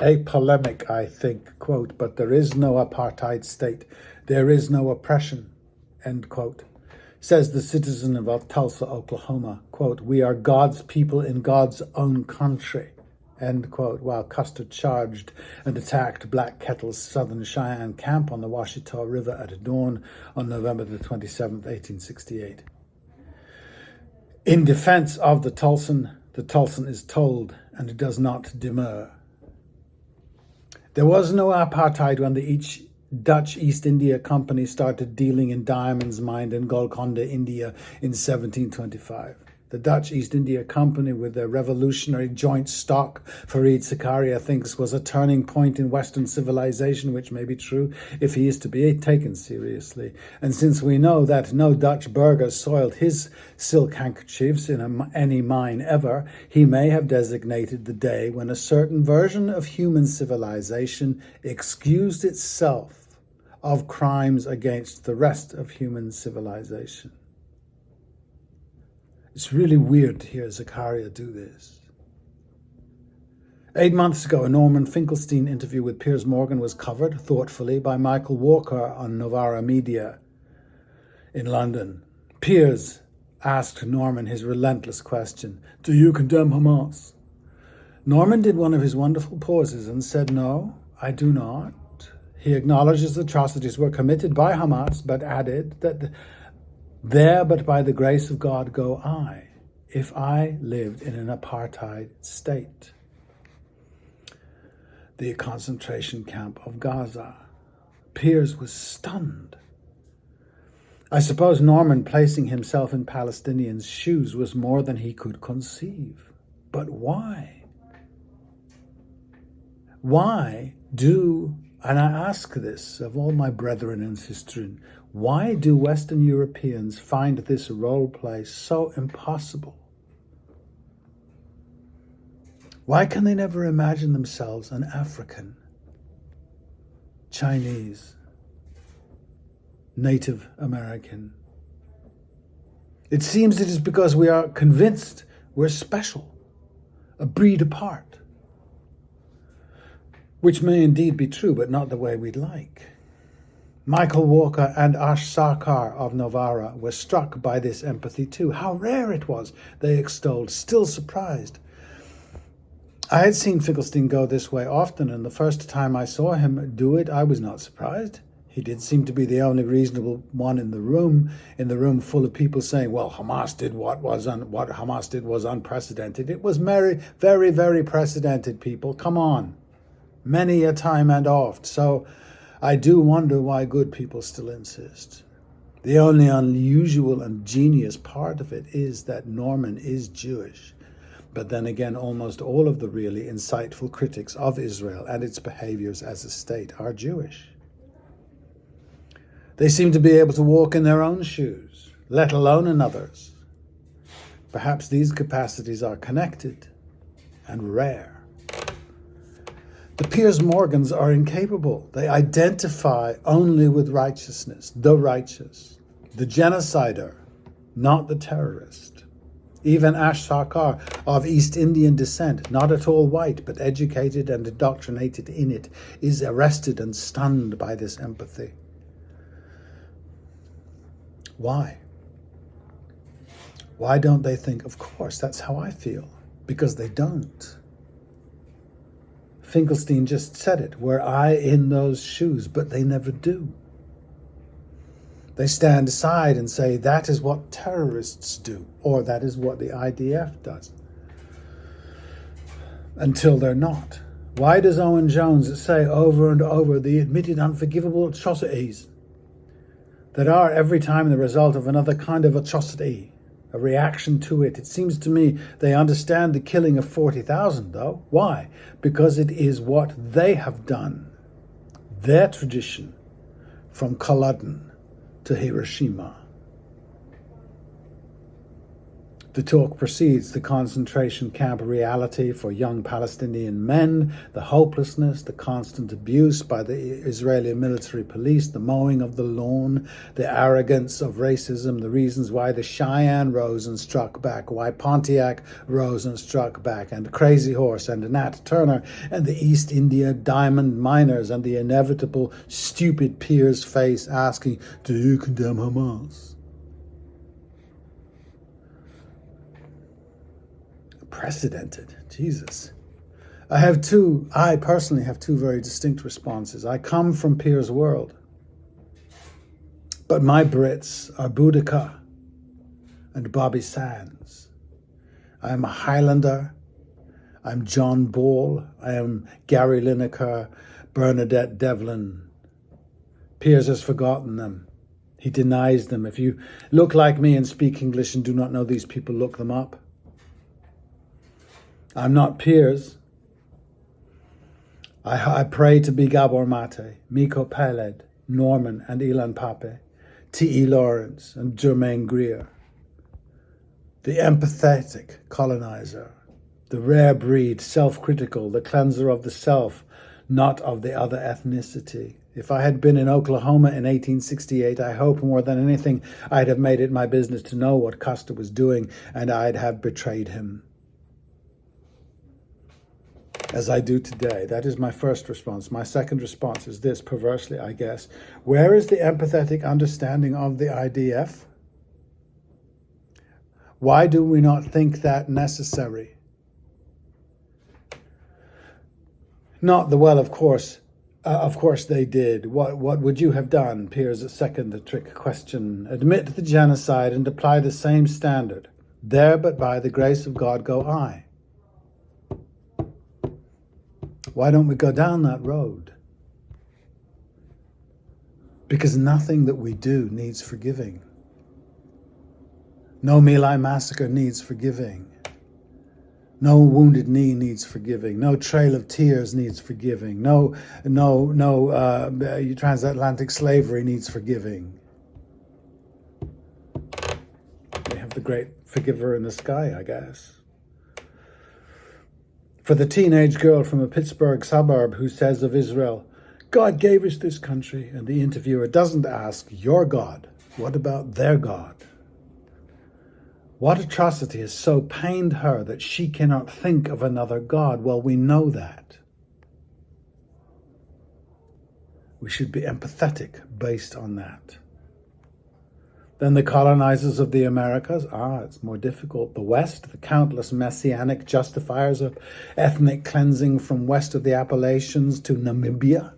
a polemic, I think, quote, but there is no apartheid state. There is no oppression, end quote. Says the citizen of Tulsa, Oklahoma, quote, we are God's people in God's own country, end quote, while Custer charged and attacked Black Kettle's Southern Cheyenne camp on the Washita River at dawn on November the 27th, 1868. In defense of the Tulsan is told and does not demur. There was no apartheid when the Dutch East India Company started dealing in diamonds mined in Golconda, India in 1725. The Dutch East India Company, with their revolutionary joint stock, Fareed Zakaria thinks, was a turning point in Western civilization, which may be true if he is to be taken seriously. And since we know that no Dutch burgher soiled his silk handkerchiefs in any mine ever, he may have designated the day when a certain version of human civilization excused itself of crimes against the rest of human civilization. It's really weird to hear Zakaria do this. 8 months ago, a Norman Finkelstein interview with Piers Morgan was covered thoughtfully by Michael Walker on Novara Media in London. Piers asked Norman his relentless question, do you condemn Hamas? Norman did one of his wonderful pauses and said, no, I do not. He acknowledges atrocities were committed by Hamas, but added that there but by the grace of God go I, if I lived in an apartheid state. The concentration camp of Gaza. Piers was stunned. I suppose Norman placing himself in Palestinians' shoes was more than he could conceive. But why? Why do, and I ask this of all my brethren and sisters, why do Western Europeans find this role play so impossible? Why can they never imagine themselves an African, Chinese, Native American? It seems it is because we are convinced we're special, a breed apart, which may indeed be true, but not the way we'd like. Michael Walker and Ash Sarkar of Novara were struck by this empathy too. How rare it was, they extolled, still surprised. I had seen Finkelstein go this way often, and the first time I saw him do it, I was not surprised. He did seem to be the only reasonable one in the room full of people saying, well, Hamas did what Hamas did was unprecedented. It was very, very, very precedented, people. Come on. Many a time and oft. So I do wonder why good people still insist. The only unusual and genius part of it is that Norman is Jewish. But then again, almost all of the really insightful critics of Israel and its behaviors as a state are Jewish. They seem to be able to walk in their own shoes, let alone another's. Perhaps these capacities are connected and rare. The Piers Morgans are incapable. They identify only with righteousness, the righteous, the genocider, not the terrorist. Even Ash Sarkar, of East Indian descent, not at all white, but educated and indoctrinated in it, is arrested and stunned by this empathy. Why? Why don't they think, of course, that's how I feel? Because they don't. Finkelstein just said it, were I in those shoes, but they never do. They stand aside and say that is what terrorists do, or that is what the IDF does, until they're not. Why does Owen Jones say over and over the admitted unforgivable atrocities that are every time the result of another kind of atrocity, a reaction to it? It seems to me they understand the killing of 40,000, though. Why? Because it is what they have done, their tradition, from Culloden to Hiroshima. The talk proceeds: the concentration camp reality for young Palestinian men, the hopelessness, the constant abuse by the Israeli military police, the mowing of the lawn, the arrogance of racism, the reasons why the Cheyenne rose and struck back, why Pontiac rose and struck back, and Crazy Horse and Nat Turner and the East India diamond miners, and the inevitable stupid Piers face asking, "Do you condemn Hamas?" Precedented. Jesus. I personally have two very distinct responses. I come from Piers' world, but my Brits are Boudica and Bobby Sands. I am a Highlander. I'm John Ball. I am Gary Lineker, Bernadette Devlin. Piers has forgotten them. He denies them. If you look like me and speak English and do not know these people, look them up. I'm not Piers. I pray to be Gabor Mate, Miko Peled, Norman and Ilan Pape, T.E. Lawrence and Germaine Greer. The empathetic colonizer, the rare breed, self-critical, the cleanser of the self, not of the other ethnicity. If I had been in Oklahoma in 1868, I hope more than anything I'd have made it my business to know what Custer was doing, and I'd have betrayed him. As I do today. That is my first response. My second response is this, perversely, I guess. Where is the empathetic understanding of the IDF? Why do we not think that necessary? Not the, well, of course they did. What would you have done? Piers' second trick question. Admit the genocide and apply the same standard. There, but by the grace of God, go I. Why don't we go down that road? Because nothing that we do needs forgiving. No My Lai massacre needs forgiving. No Wounded Knee needs forgiving. No Trail of Tears needs forgiving. No transatlantic slavery needs forgiving. We have the great forgiver in the sky, I guess. For the teenage girl from a Pittsburgh suburb who says of Israel, "God gave us this country," and the interviewer doesn't ask, "Your God, what about their God?" What atrocity has so pained her that she cannot think of another God? Well, we know that. We should be empathetic based on that. Then the colonizers of the Americas, it's more difficult. The West, the countless messianic justifiers of ethnic cleansing from west of the Appalachians to Namibia.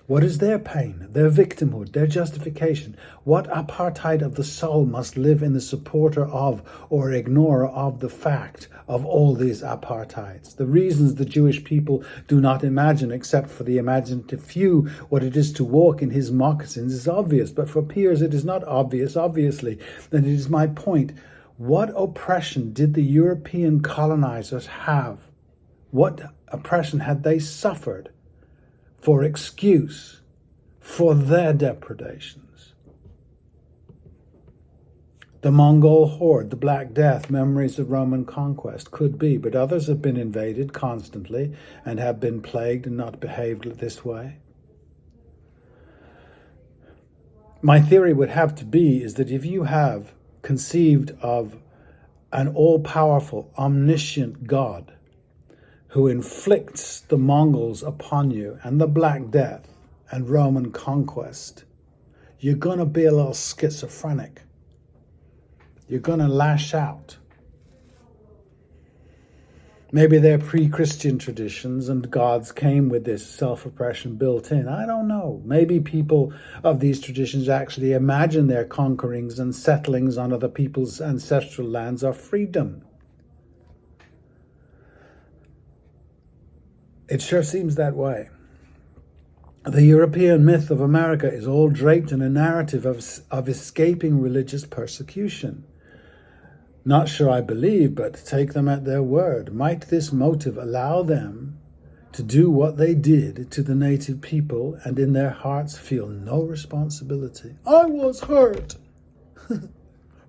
What is their pain, their victimhood, their justification? What apartheid of the soul must live in the supporter of or ignorer of the fact of all these apartheids? The reasons the Jewish people do not imagine, except for the imaginative few, what it is to walk in his moccasins is obvious. But for Piers it is not obvious, obviously. And it is my point. What oppression did the European colonizers have? What oppression had they suffered for excuse for their depredations? The Mongol horde, the Black Death, memories of Roman conquest, could be, but others have been invaded constantly and have been plagued and not behaved this way. My theory would have to be is that if you have conceived of an all-powerful, omniscient God who inflicts the Mongols upon you and the Black Death and Roman conquest, you're going to be a little schizophrenic. You're going to lash out. Maybe they're pre-Christian traditions and gods came with this self-oppression built in. I don't know. Maybe people of these traditions actually imagine their conquerings and settlings on other people's ancestral lands are freedom. It sure seems that way. The European myth of America is all draped in a narrative of escaping religious persecution. Not sure I believe, but take them at their word. Might this motive allow them to do what they did to the native people and in their hearts feel no responsibility? I was hurt.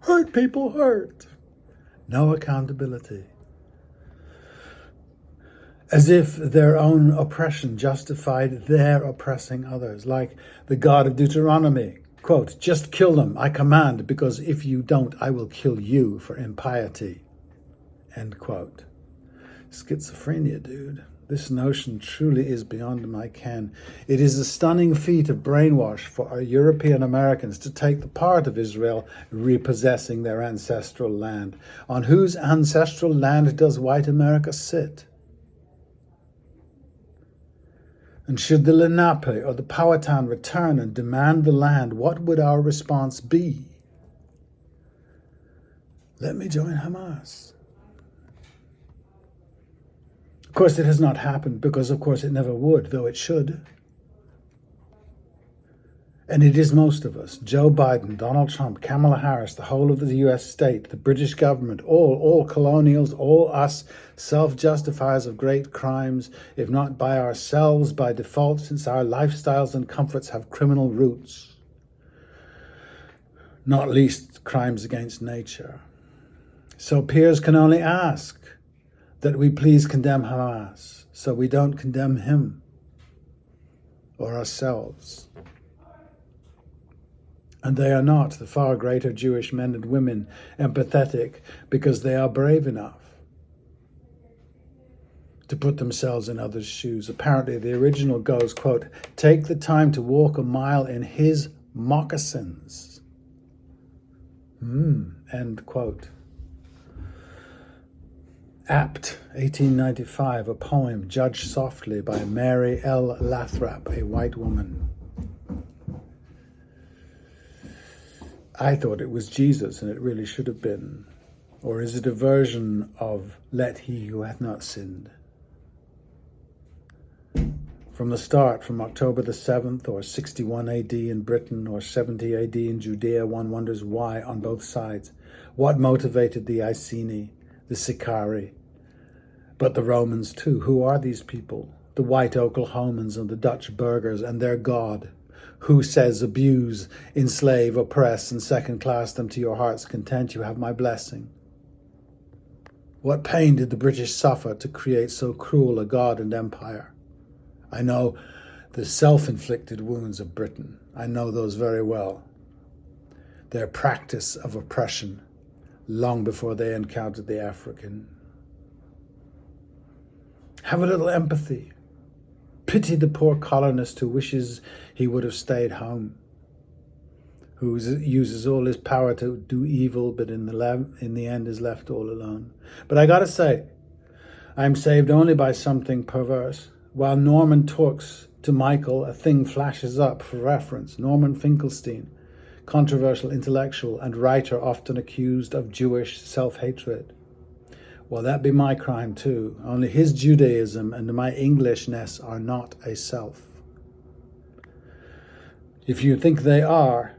hurt people hurt. No accountability. As if their own oppression justified their oppressing others, like the God of Deuteronomy, quote, just kill them, I command, because if you don't, I will kill you for impiety, end quote. Schizophrenia, dude. This notion truly is beyond my ken. It is a stunning feat of brainwash for our European Americans to take the part of Israel repossessing their ancestral land. On whose ancestral land does white America sit? And should the Lenape or the Powhatan return and demand the land, what would our response be? Let me join Hamas. Of course, it has not happened because, of course, it never would, though it should. And it is most of us, Joe Biden, Donald Trump, Kamala Harris, the whole of the US state, the British government, all colonials, all us self-justifiers of great crimes, if not by ourselves, by default, since our lifestyles and comforts have criminal roots, not least crimes against nature. So peers can only ask that we please condemn Hamas, so we don't condemn him or ourselves. And they are not, the far greater Jewish men and women, empathetic because they are brave enough to put themselves in others' shoes. Apparently the original goes, quote, take the time to walk a mile in his moccasins. End quote. Apt, 1895, a poem, Judge Softly, by Mary L. Lathrop, a white woman. I thought it was Jesus, and it really should have been. Or is it a version of Let He Who Hath Not Sinned? From the start, from October the 7th, or 61 AD in Britain, or 70 AD in Judea, one wonders why on both sides. What motivated the Iceni, the Sicarii, but the Romans too? Who are these people? The white Oklahomans and the Dutch burghers and their God, who says abuse, enslave, oppress, and second-class them to your heart's content. You have my blessing. What pain did the British suffer to create so cruel a God and empire? I know the self-inflicted wounds of Britain. I know those very well. Their practice of oppression long before they encountered the African. Have a little empathy. Pity the poor colonist who wishes he would have stayed home, who uses all his power to do evil, but in the end is left all alone. But I gotta say, I'm saved only by something perverse. While Norman talks to Michael, a thing flashes up for reference. Norman Finkelstein, controversial intellectual and writer often accused of Jewish self-hatred. Well, that be my crime too, only his Judaism and my Englishness are not a self. If you think they are,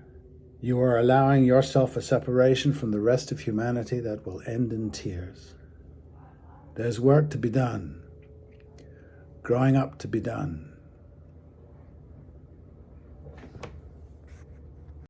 you are allowing yourself a separation from the rest of humanity that will end in tears. There's work to be done, growing up to be done.